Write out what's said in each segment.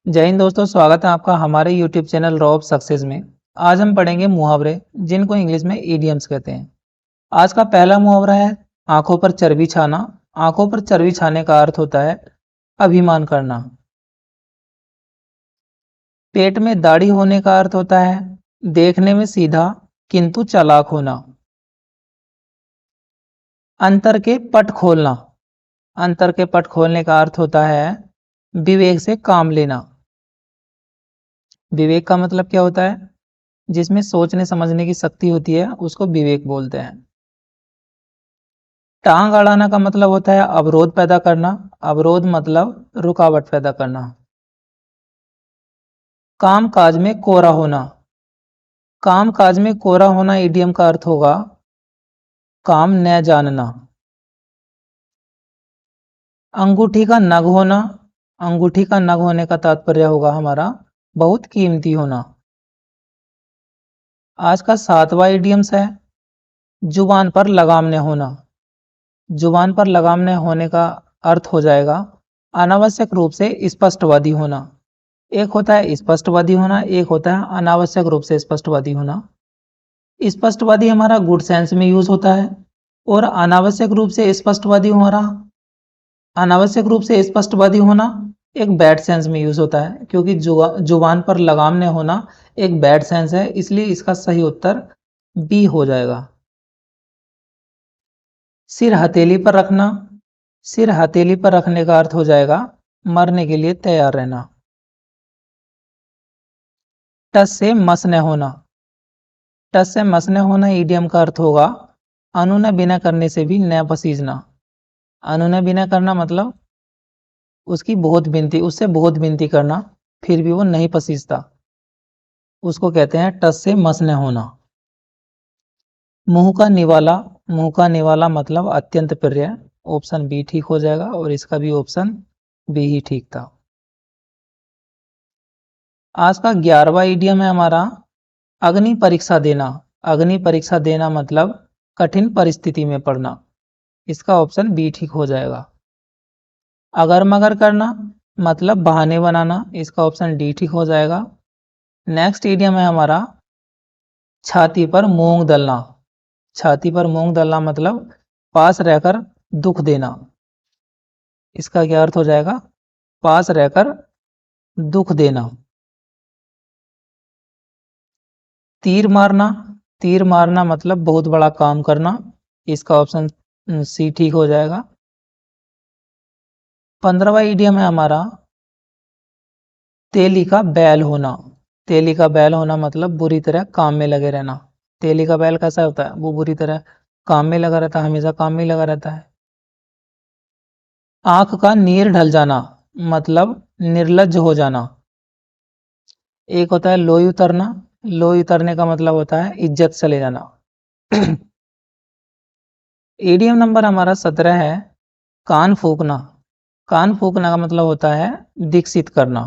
जय हिंद दोस्तों, स्वागत है आपका हमारे YouTube channel raw of success में। आज हम पढ़ेंगे मुहावरे, जिनको इंग्लिश में इडियम्स कहते हैं। आज का पहला मुहावरा है आंखों पर चर्बी छाना। आंखों पर चर्बी छाने का अर्थ होता है अभिमान करना। पेट में दाढ़ी होने का अर्थ होता है देखने में सीधा किंतु चालाक होना। अंतर के पट खोलना। अंतर के पट खोलने का अर्थ होता है विवेक से काम लेना। विवेक का मतलब क्या होता है? जिसमें सोचने समझने की शक्ति होती है उसको विवेक बोलते हैं। टांग अड़ाना का मतलब होता है अवरोध पैदा करना। अवरोध मतलब रुकावट पैदा करना। काम काज में कोरा होना। काम काज में कोरा होना इडियम का अर्थ होगा काम न जानना। अंगूठी का नग होना। अंगूठी का नग होने का तात्पर्य होगा हमारा बहुत कीमती होना। आज का सातवां इडियम्स है जुबान पर लगाम न होना। जुबान पर लगाम न होने का अर्थ हो जाएगा अनावश्यक रूप से स्पष्टवादी होना। एक होता है स्पष्टवादी होना, एक होता है अनावश्यक रूप से स्पष्टवादी होना। स्पष्टवादी हमारा गुड सेंस में यूज होता है और अनावश्यक रूप से स्पष्टवादी हमारा अनावश्यक रूप से स्पष्टवादी होना एक बैड सेंस में यूज होता है, क्योंकि जुबान पर लगाम न होना एक बैड सेंस है, इसलिए इसका सही उत्तर बी हो जाएगा। सिर हथेली पर रखना। सिर हथेली पर रखने का अर्थ हो जाएगा मरने के लिए तैयार रहना। टस से मस न होना। टस से मस न होना ईडियम का अर्थ होगा अनुनय बिना करने से भी न पसीजना। अनुनय बिना करना मतलब उससे बहुत विनती करना फिर भी वो नहीं पसीजता, उसको कहते हैं टस से मस न होना। मुंह का निवाला। मुंह का निवाला मतलब अत्यंत प्रिय। ऑप्शन बी ठीक हो जाएगा और इसका भी ऑप्शन बी ही ठीक था। आज का 11वां इडियम है हमारा अग्नि परीक्षा देना। अग्नि परीक्षा देना मतलब कठिन परिस्थिति में पड़ना। इसका ऑप्शन बी ठीक हो जाएगा। अगर मगर करना मतलब बहाने बनाना। इसका ऑप्शन डी ठीक हो जाएगा। नेक्स्ट इडियम है हमारा छाती पर मूंग दलना। छाती पर मूंग दलना मतलब पास रहकर दुख देना। इसका क्या अर्थ हो जाएगा? पास रहकर दुख देना। तीर मारना। तीर मारना मतलब बहुत बड़ा काम करना। इसका ऑप्शन सी ठीक हो जाएगा। 15वां इडियम है हमारा तेली का बैल होना। तेली का बैल होना मतलब बुरी तरह काम में लगे रहना। तेली का बैल कैसा होता है? वो बुरी तरह काम में लगा रहता है, हमेशा काम में लगा रहता है। आंख का नीर ढल जाना मतलब निर्लज्ज हो जाना। एक होता है लोई उतरना। लोई उतरने का मतलब होता है इज्जत चले जाना। इडियम नंबर हमारा 17 है कान फूकना। कान फूकना का मतलब होता है दीक्षित करना।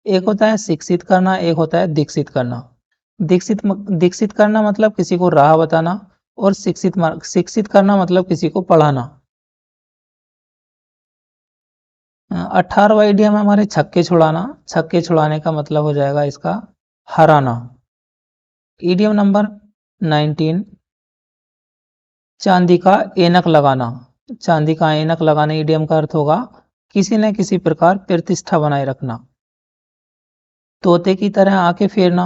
एक होता है शिक्षित करना, एक होता है दीक्षित करना। दीक्षित करना मतलब किसी को राह बताना और शिक्षित करना मतलब किसी को पढ़ाना। 18वां इडियम है हमारे छक्के छुड़ाना। छक्के छुड़ाने का मतलब हो जाएगा इसका हराना। इडियम नंबर 19 चांदी का ऐनक लगाना। चांदी का ऐनक लगाने इडियम का अर्थ होगा किसी न किसी प्रकार प्रतिष्ठा बनाए रखना। तोते की तरह आंखें फेरना।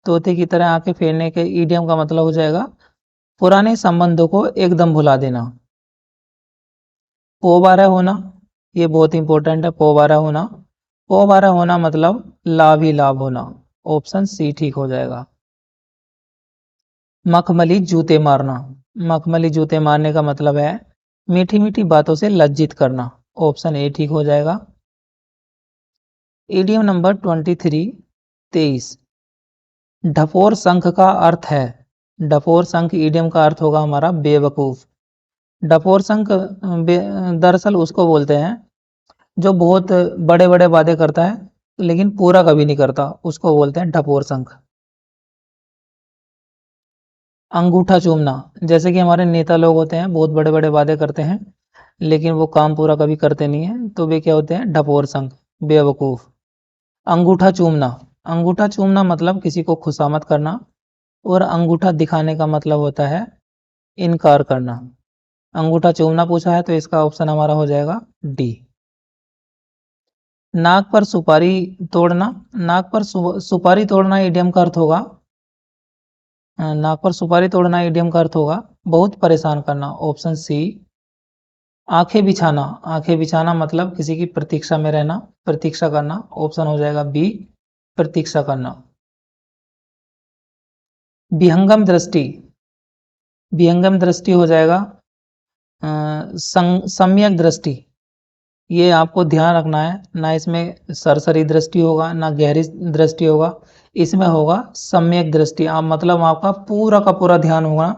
तोते की तरह आंखें फेरने के इडियम का मतलब हो जाएगा पुराने संबंधों को एकदम भुला देना। पोबारा होना, ये बहुत इंपॉर्टेंट है। पोबारा होना, पोबारा होना मतलब लाभ ही लाभ होना। ऑप्शन सी ठीक हो जाएगा। मखमली जूते मारना। मखमली जूते मारने का मतलब है मीठी मीठी बातों से लज्जित करना। ऑप्शन ए ठीक हो जाएगा। इडियम नंबर 23 ढपोर शंख का अर्थ है। ढपोर शंख इडियम का अर्थ होगा हमारा बेवकूफ। ढपोर शंख दरअसल उसको बोलते हैं जो बहुत बड़े बड़े वादे करता है लेकिन पूरा कभी नहीं करता, उसको बोलते हैं ढपोर शंख। अंगूठा चूमना, जैसे कि हमारे नेता लोग होते हैं बहुत बड़े बड़े वादे करते हैं लेकिन वो काम पूरा कभी करते नहीं है, तो वे क्या होते हैं? ढपोर शंख, बेवकूफ। अंगूठा चूमना, अंगूठा चूमना मतलब किसी को खुशामद करना, और अंगूठा दिखाने का मतलब होता है इनकार करना। अंगूठा चूमना पूछा है तो इसका ऑप्शन हमारा हो जाएगा डी। नाक पर सुपारी तोड़ना, नाक पर सुपारी तोड़ना इडियम का अर्थ होगा, नाक पर सुपारी तोड़ना इडियम का अर्थ होगा बहुत परेशान करना, ऑप्शन सी। आंखें बिछाना, आंखें बिछाना मतलब किसी की प्रतीक्षा में रहना, प्रतीक्षा करना, ऑप्शन हो जाएगा बी, प्रतीक्षा करना। विहंगम दृष्टि, विहंगम दृष्टि हो जाएगा सम्यक दृष्टि। ये आपको ध्यान रखना है, ना इसमें सरसरी दृष्टि होगा ना गहरी दृष्टि होगा, इसमें होगा सम्यक दृष्टि। आप मतलब आपका पूरा का पूरा ध्यान होगा।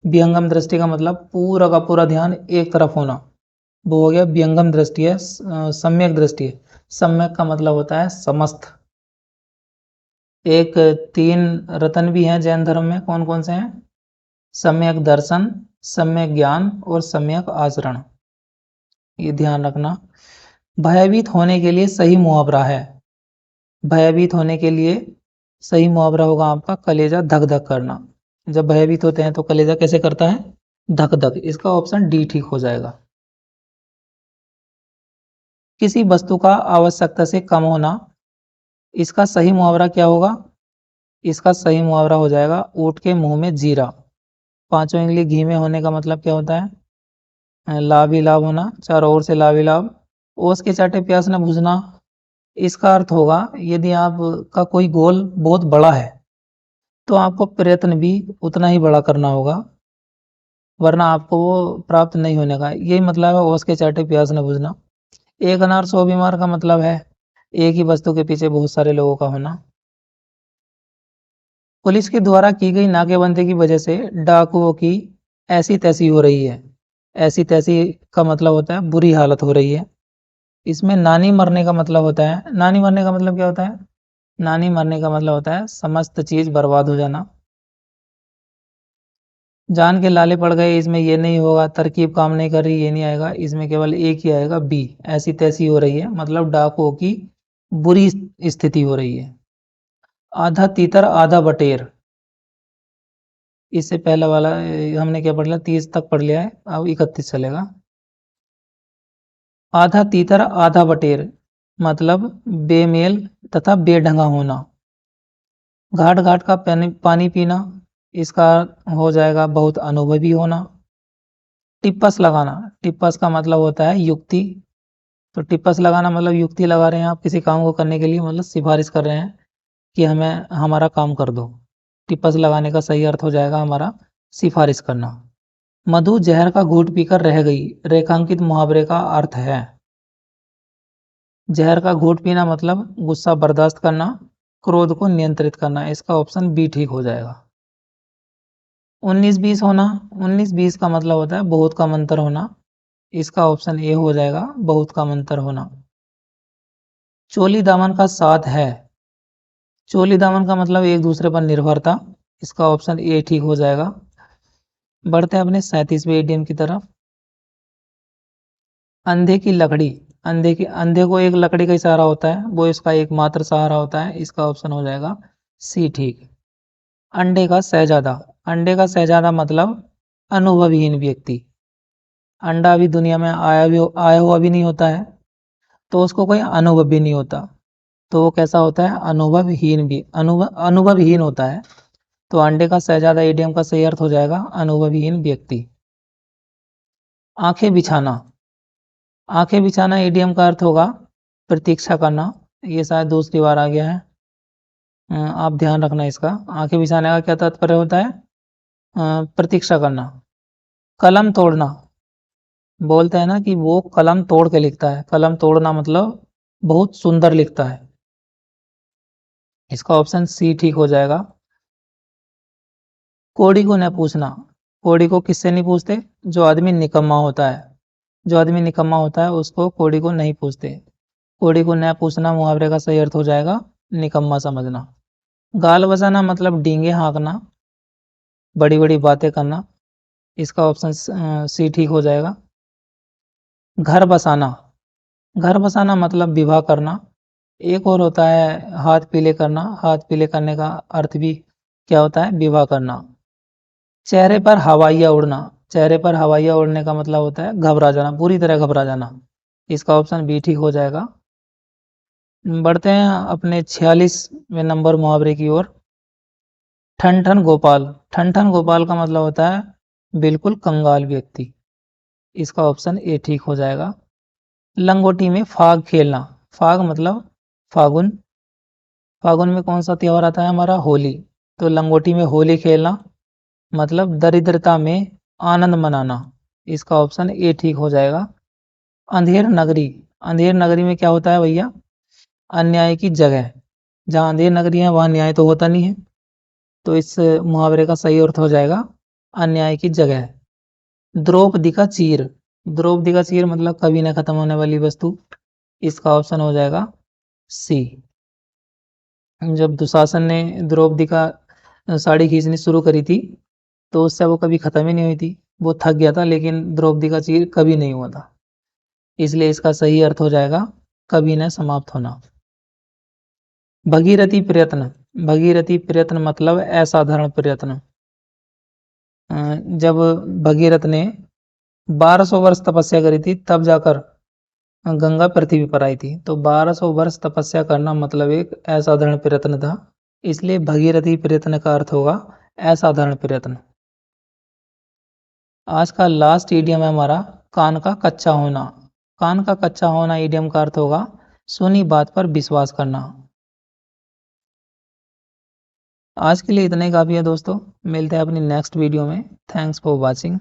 विहंगम दृष्टि का मतलब पूरा का पूरा ध्यान एक तरफ होना, वो हो गया विहंगम दृष्टि है। सम्यक दृष्टि है, सम्यक का मतलब होता है समस्त। एक 3 रत्न भी हैं जैन धर्म में, कौन कौन से हैं? सम्यक दर्शन, सम्यक ज्ञान और सम्यक आचरण, ये ध्यान रखना। भयभीत होने के लिए सही मुहावरा है, भयभीत होने के लिए सही मुहावरा होगा आपका कलेजा धक धक करना। जब भयभीत होते हैं तो कलेजा कैसे करता है? धक धक। इसका ऑप्शन डी ठीक हो जाएगा। किसी वस्तु का आवश्यकता से कम होना, इसका सही मुहावरा क्या होगा? इसका सही मुहावरा हो जाएगा ऊँट के मुंह में जीरा। 5 उंगली घी में होने का मतलब क्या होता है? लाभ ही लाभ होना, चारों ओर से लाभ ही लाभ। ओस के चाटे प्यास न बुझना, इसका अर्थ होगा यदि आपका कोई गोल बहुत बड़ा है तो आपको प्रयत्न भी उतना ही बड़ा करना होगा, वरना आपको वो प्राप्त नहीं होने का। यही मतलब है ओस के चाटे प्यास न बुझना। एक अनार 100 बीमार का मतलब है एक ही वस्तु के पीछे बहुत सारे लोगों का होना। पुलिस के द्वारा की गई नाकेबंदी की वजह से डाकुओं की ऐसी तैसी हो रही है, ऐसी तैसी का मतलब होता है बुरी हालत हो रही है। इसमें नानी मरने का मतलब होता है, नानी मरने का मतलब क्या होता है? नानी मरने का मतलब होता है समस्त चीज बर्बाद हो जाना। जान के लाले पड़ गए, इसमें ये नहीं होगा, तरकीब काम नहीं कर रही, ये नहीं आएगा, इसमें केवल एक ही आएगा बी, ऐसी तैसी हो रही है, मतलब डाकुओं की बुरी स्थिति हो रही है। आधा तीतर आधा बटेर, इससे पहला वाला हमने क्या पढ़ लिया? 30 तक पढ़ लिया है, अब 31 चलेगा। आधा तीतर आधा बटेर मतलब बेमेल तथा बेढंगा होना। घाट घाट का पानी पीना, इसका हो जाएगा बहुत अनुभवी होना। टिप्पस लगाना, टिप्पस का मतलब होता है युक्ति, तो टिप्पस लगाना मतलब युक्ति लगा रहे हैं आप किसी काम को करने के लिए, मतलब सिफारिश कर रहे हैं कि हमें हमारा काम कर दो। टिप्पस लगाने का सही अर्थ हो जाएगा हमारा सिफारिश करना। मधु जहर का घूंट पीकर रह गई, रेखांकित मुहावरे का अर्थ है। जहर का घूंट पीना मतलब गुस्सा बर्दाश्त करना, क्रोध को नियंत्रित करना, इसका ऑप्शन बी ठीक हो जाएगा। 19-20 होना, 19-20 का मतलब होता है बहुत कम अंतर होना, इसका ऑप्शन ए हो जाएगा बहुत कम अंतर होना। चोली दामन का साथ है, चोली दामन का मतलब एक दूसरे पर निर्भरता, इसका ऑप्शन ए ठीक हो जाएगा। बढ़ते हैं अपने 37वें इडियम की तरफ। अंधे की लकड़ी, अंधे को एक लकड़ी का ही सहारा होता है, वो इसका एकमात्र सहारा होता है, इसका ऑप्शन हो जाएगा सी ठीक। अंडे का शहजादा, अंडे का शहजादा मतलब अनुभवहीन व्यक्ति। अंडा अभी दुनिया में आया हुआ भी नहीं होता है, तो उसको कोई अनुभव भी नहीं होता, तो वो कैसा होता है? अनुभवहीन भी, अनुभवहीन होता है। तो अंडे का शहजादा इडियम का सही अर्थ हो जाएगा अनुभवहीन व्यक्ति। आंखें बिछाना, आंखें बिछाना इडियम का अर्थ होगा प्रतीक्षा करना, ये शायद दूसरी बार आ गया है, आप ध्यान रखना इसका। आंखें बिछाने का क्या तात्पर्य होता है? प्रतीक्षा करना। कलम तोड़ना, बोलते हैं ना कि वो कलम तोड़ के लिखता है, कलम तोड़ना मतलब बहुत सुंदर लिखता है, इसका ऑप्शन सी ठीक हो जाएगा। कोड़ी को न पूछना, कोड़ी को किससे नहीं पूछते? जो आदमी निकम्मा होता है, जो आदमी निकम्मा होता है उसको कोड़ी को नहीं पूछते। कोड़ी को न पूछना मुहावरे का सही अर्थ हो जाएगा निकम्मा समझना। गाल बजाना मतलब डींगे हाँकना, बड़ी बड़ी बातें करना, इसका ऑप्शन सी ठीक हो जाएगा। घर बसाना, घर बसाना मतलब विवाह करना, एक और होता है हाथ पीले करना। हाथ पीले करने का अर्थ भी क्या होता है? विवाह करना। चेहरे पर हवाइया उड़ना। चेहरे पर हवाइया उड़ने का मतलब होता है घबरा जाना, पूरी तरह घबरा जाना। इसका ऑप्शन बी ठीक हो जाएगा। बढ़ते हैं अपने 46वें नंबर मुहावरे की ओर। ठन ठन गोपाल। ठन ठन गोपाल का मतलब होता है बिल्कुल कंगाल व्यक्ति। इसका ऑप्शन ए ठीक हो जाएगा। लंगोटी में फाग खेलना। फाग मतलब फागुन। फागुन में कौन सा त्योहार आता है हमारा? होली। तो लंगोटी में होली खेलना मतलब दरिद्रता में आनंद मनाना। इसका ऑप्शन ए ठीक हो जाएगा। अंधेर नगरी। अंधेर नगरी में क्या होता है भैया? अन्याय की जगह। जहाँ अंधेर नगरी है वहाँ न्याय तो होता नहीं है, तो इस मुहावरे का सही अर्थ हो जाएगा अन्याय की जगह। द्रौपदी का चीर। द्रौपदी का चीर मतलब कभी न खत्म होने वाली वस्तु। इसका ऑप्शन हो जाएगा सी। जब दुशासन ने द्रौपदी का साड़ी खींचनी शुरू करी थी तो उससे वो कभी खत्म ही नहीं हुई थी। वो थक गया था लेकिन द्रौपदी का चीर कभी नहीं हुआ था। इसलिए इसका सही अर्थ हो जाएगा कभी न समाप्त होना। भगीरथी प्रयत्न। भगीरथी प्रयत्न मतलब असाधारण प्रयत्न। जब भगीरथ ने 1200 वर्ष तपस्या करी थी तब जाकर गंगा पृथ्वी पर आई थी। तो 1200 वर्ष तपस्या करना मतलब एक असाधारण प्रयत्न था। इसलिए भगीरथी प्रयत्न का अर्थ होगा असाधारण प्रयत्न। आज का लास्ट इडियम है हमारा कान का कच्चा होना। कान का कच्चा होना इडियम का अर्थ होगा सुनी बात पर विश्वास करना। आज के लिए इतना ही काफ़ी है दोस्तों। मिलते हैं अपनी नेक्स्ट वीडियो में। Thanks for watching.